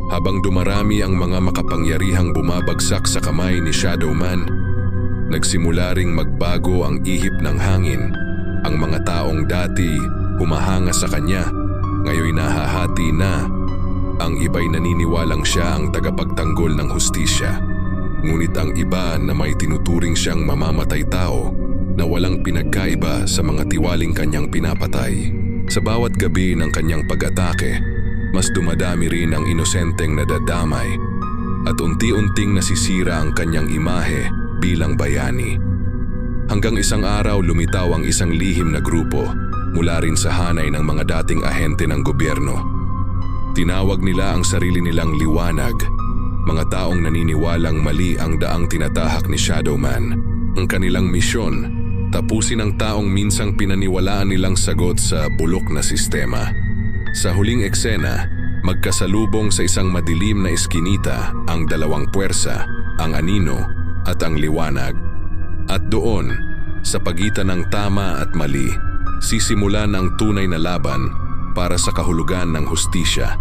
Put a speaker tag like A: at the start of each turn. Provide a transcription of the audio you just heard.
A: Habang dumarami ang mga makapangyarihang bumabagsak sa kamay ni Shadowman, nagsimula ring magbago ang ihip ng hangin. Ang mga taong dati humahanga sa kanya, ngayon nahahati na. Ang iba'y naniniwalang siya ang tagapagtanggol ng hustisya. Ngunit ang iba na may tinuturing siyang mamamatay tao na walang pinagkaiba sa mga tiwaling kanyang pinapatay. Sa bawat gabi ng kanyang pag-atake, mas dumadami rin ang inosenteng nadadamay at unti-unting nasisira ang kanyang imahe bilang bayani. Hanggang isang araw lumitaw ang isang lihim na grupo mula rin sa hanay ng mga dating ahente ng gobyerno. Tinawag nila ang sarili nilang liwanag, mga taong naniniwalang mali ang daang tinatahak ni Shadowman. Ang kanilang misyon, tapusin ang taong minsang pinaniwalaan nilang sagot sa bulok na sistema. Sa huling eksena, magkasalubong sa isang madilim na eskinita ang dalawang puwersa, ang anino at ang liwanag. At doon, sa pagitan ng tama at mali, sisimulan ang tunay na laban para sa kahulugan ng hustisya.